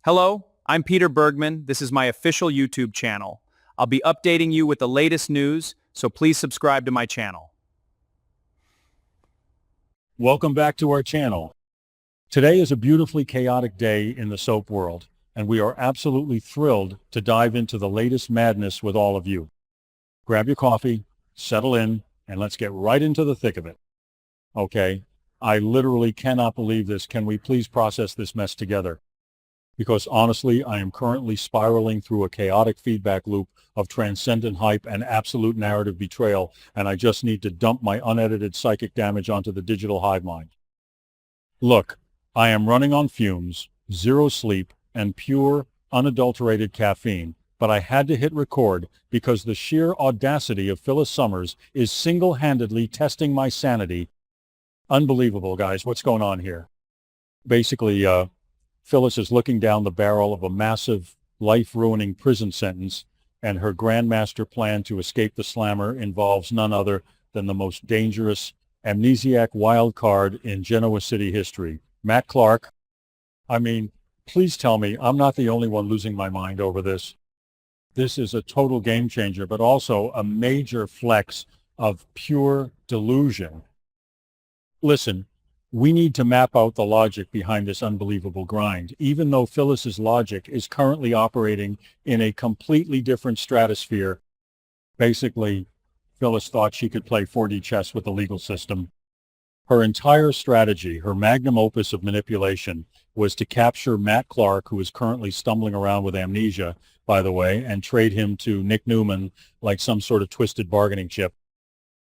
Hello, I'm Peter Bergman. This is my official YouTube channel. I'll be updating you with the latest news, so please subscribe to my channel. Welcome back to our channel. Today is a beautifully chaotic day in the soap world, and we are absolutely thrilled to dive into the latest madness with all of you. Grab your coffee, settle in, and let's get right into the thick of it. Okay, I literally cannot believe this. Can we please process this mess together? Because honestly, I am currently spiraling through a chaotic feedback loop of transcendent hype and absolute narrative betrayal, and I just need to dump my unedited psychic damage onto the digital hive mind. Look, I am running on fumes, zero sleep, and pure, unadulterated caffeine, but I had to hit record because the sheer audacity of Phyllis Summers is single-handedly testing my sanity. Unbelievable, guys. What's going on here? Basically, Phyllis is looking down the barrel of a massive, life-ruining prison sentence, and her grandmaster plan to escape the slammer involves none other than the most dangerous, amnesiac wild card in Genoa City history, Matt Clark. I mean, please tell me I'm not the only one losing my mind over this. This is a total game changer, but also a major flex of pure delusion. Listen. We need to map out the logic behind this unbelievable grind, even though Phyllis's logic is currently operating in a completely different stratosphere. Basically, Phyllis thought she could play 4D chess with the legal system. Her entire strategy, her magnum opus of manipulation, was to capture Matt Clark, who is currently stumbling around with amnesia, by the way, and trade him to Nick Newman like some sort of twisted bargaining chip.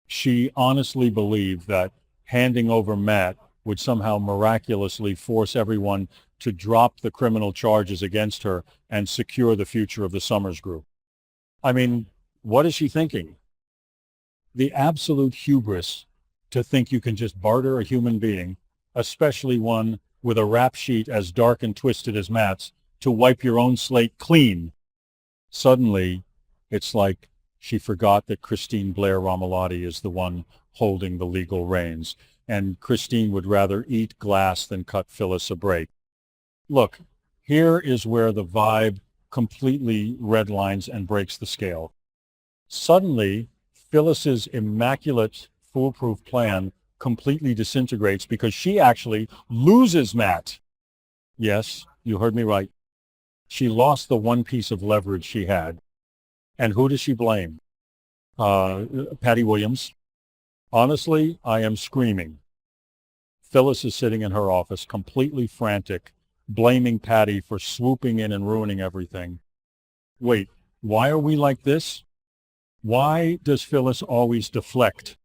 She honestly believed that handing over Matt would somehow miraculously force everyone to drop the criminal charges against her and secure the future of the Summers Group. I mean, what is she thinking? The absolute hubris to think you can just barter a human being, especially one with a rap sheet as dark and twisted as Matt's, to wipe your own slate clean. Suddenly, it's like she forgot that Christine Blair Romolotti is the one holding the legal reins, and Christine would rather eat glass than cut Phyllis a break. Look, here is where the vibe completely redlines and breaks the scale. Suddenly, Phyllis's immaculate, foolproof plan completely disintegrates because she actually loses Matt. Yes, you heard me right. She lost the one piece of leverage she had. And who does she blame? Patty Williams. Honestly, I am screaming. Phyllis is sitting in her office, completely frantic, blaming Patty for swooping in and ruining everything. Wait, why are we like this? Why does Phyllis always deflect?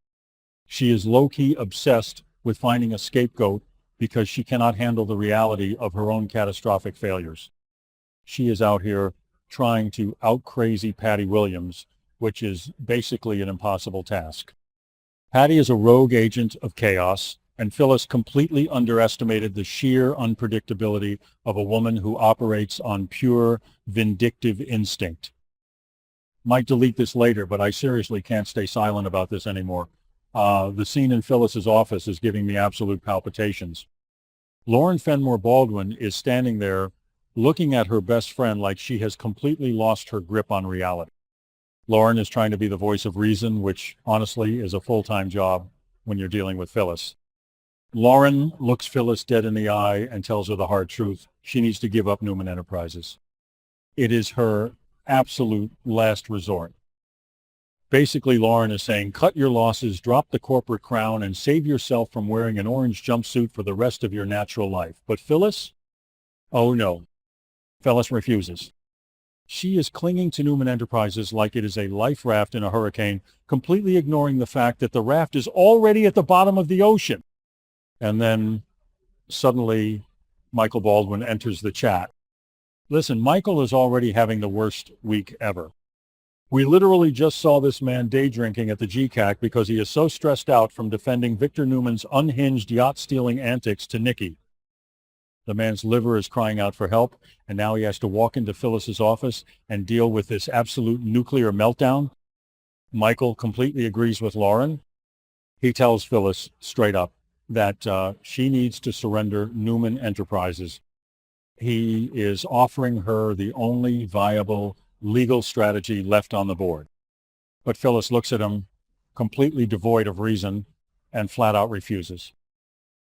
She is low-key obsessed with finding a scapegoat because she cannot handle the reality of her own catastrophic failures. She is out here trying to out-crazy Patty Williams, which is basically an impossible task. Patty is a rogue agent of chaos, and Phyllis completely underestimated the sheer unpredictability of a woman who operates on pure vindictive instinct. Might delete this later, but I seriously can't stay silent about this anymore. The scene in Phyllis's office is giving me absolute palpitations. Lauren Fenmore Baldwin is standing there looking at her best friend like she has completely lost her grip on reality. Lauren is trying to be the voice of reason, which honestly is a full-time job when you're dealing with Phyllis. Lauren looks Phyllis dead in the eye and tells her the hard truth. She needs to give up Newman Enterprises. It is her absolute last resort. Basically, Lauren is saying, cut your losses, drop the corporate crown, and save yourself from wearing an orange jumpsuit for the rest of your natural life. But Phyllis? Oh no. Phyllis refuses. She is clinging to Newman Enterprises like it is a life raft in a hurricane, completely ignoring the fact that the raft is already at the bottom of the ocean. And then suddenly Michael Baldwin enters the chat. Listen, Michael is already having the worst week ever. We literally just saw this man day drinking at the GCAC because he is so stressed out from defending Victor Newman's unhinged yacht-stealing antics to Nikki. The man's liver is crying out for help, and now he has to walk into Phyllis's office and deal with this absolute nuclear meltdown. Michael completely agrees with Lauren. He tells Phyllis straight up that she needs to surrender Newman Enterprises. He is offering her the only viable legal strategy left on the board. But Phyllis looks at him, completely devoid of reason, and flat out refuses.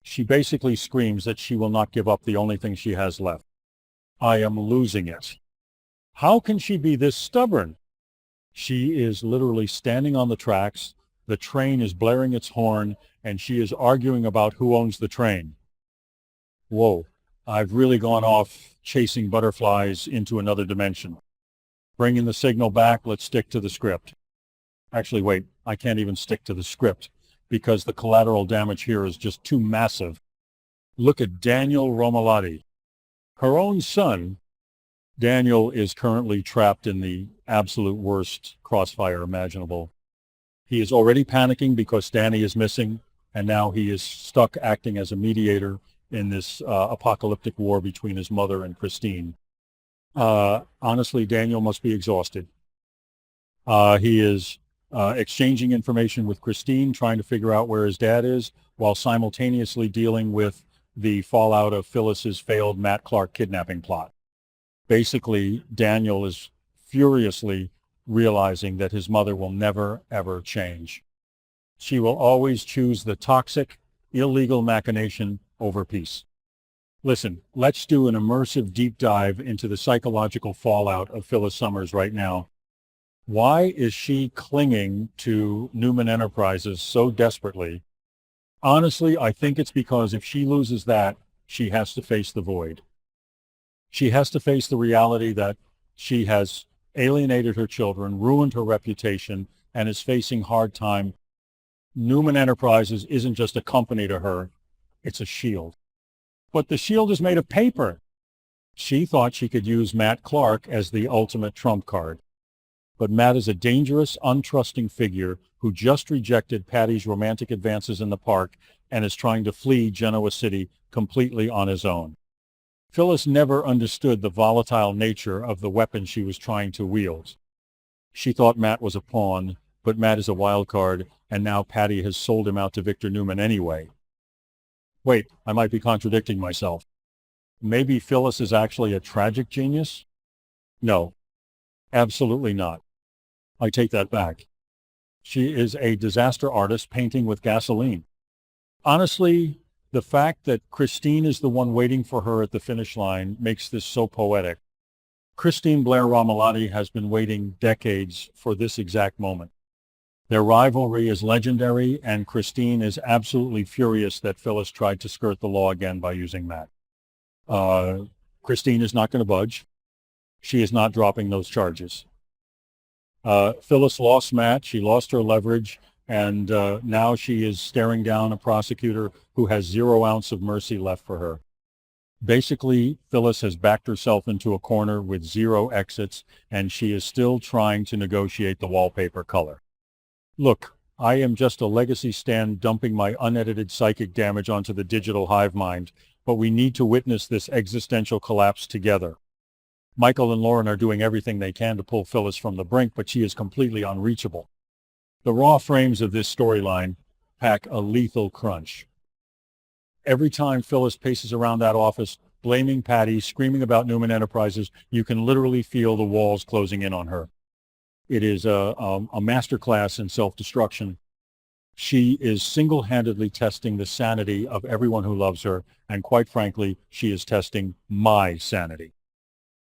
She basically screams that she will not give up the only thing she has left. I am losing it. How can she be this stubborn? She is literally standing on the tracks. The train is blaring its horn, and she is arguing about who owns the train. Whoa, I've really gone off chasing butterflies into another dimension. Bringing the signal back, let's stick to the script. Actually, wait, I can't even stick to the script because the collateral damage here is just too massive. Look at Daniel Romalotti. Her own son, Daniel, is currently trapped in the absolute worst crossfire imaginable. He is already panicking because Danny is missing, and now he is stuck acting as a mediator in this apocalyptic war between his mother and Christine. Honestly, Daniel must be exhausted. He is exchanging information with Christine, trying to figure out where his dad is, while simultaneously dealing with the fallout of Phyllis's failed Matt Clark kidnapping plot. Basically, Daniel is furiously realizing that his mother will never, ever change. She will always choose the toxic, illegal machination over peace. Listen, let's do an immersive deep dive into the psychological fallout of Phyllis Summers right now. Why is she clinging to Newman Enterprises so desperately? Honestly, I think it's because if she loses that, she has to face the void. She has to face the reality that she has alienated her children, ruined her reputation, and is facing hard time. Newman Enterprises isn't just a company to her, it's a shield. But the shield is made of paper. She thought she could use Matt Clark as the ultimate trump card. But Matt is a dangerous, untrusting figure who just rejected Patty's romantic advances in the park and is trying to flee Genoa City completely on his own. Phyllis never understood the volatile nature of the weapon she was trying to wield. She thought Matt was a pawn, but Matt is a wild card, and now Patty has sold him out to Victor Newman anyway. Wait, I might be contradicting myself. Maybe Phyllis is actually a tragic genius? No, absolutely not. I take that back. She is a disaster artist painting with gasoline. Honestly, the fact that Christine is the one waiting for her at the finish line makes this so poetic. Christine Blair Romalotti has been waiting decades for this exact moment. Their rivalry is legendary, and Christine is absolutely furious that Phyllis tried to skirt the law again by using Matt. Christine is not going to budge. She is not dropping those charges. Phyllis lost Matt. She lost her leverage. And now she is staring down a prosecutor who has 0 ounce of mercy left for her. Basically, Phyllis has backed herself into a corner with 0 exits, and she is still trying to negotiate the wallpaper color. Look, I am just a legacy stand dumping my unedited psychic damage onto the digital hive mind, but we need to witness this existential collapse together. Michael and Lauren are doing everything they can to pull Phyllis from the brink, but she is completely unreachable. The raw frames of this storyline pack a lethal crunch. Every time Phyllis paces around that office, blaming Patty, screaming about Newman Enterprises, you can literally feel the walls closing in on her. It is a masterclass in self-destruction. She is single-handedly testing the sanity of everyone who loves her, and quite frankly, she is testing my sanity.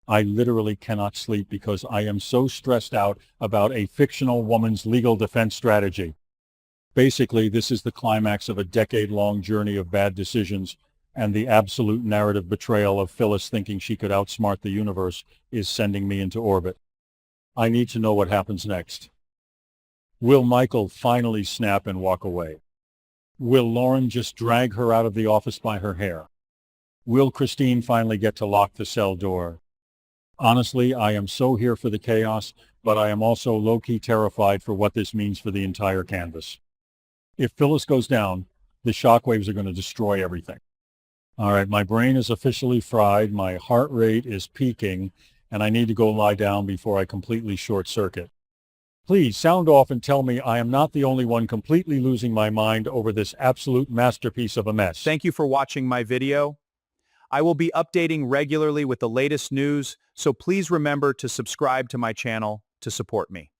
I literally cannot sleep because I am so stressed out about a fictional woman's legal defense strategy. Basically, this is the climax of a decade-long journey of bad decisions, and the absolute narrative betrayal of Phyllis thinking she could outsmart the universe is sending me into orbit. I need to know what happens next. Will Michael finally snap and walk away? Will Lauren just drag her out of the office by her hair? Will Christine finally get to lock the cell door? Honestly, I am so here for the chaos, but I am also low-key terrified for what this means for the entire canvas. If Phyllis goes down, the shockwaves are going to destroy everything. All right, my brain is officially fried, my heart rate is peaking, and I need to go lie down before I completely short-circuit. Please sound off and tell me I am not the only one completely losing my mind over this absolute masterpiece of a mess. Thank you for watching my video. I will be updating regularly with the latest news, so please remember to subscribe to my channel to support me.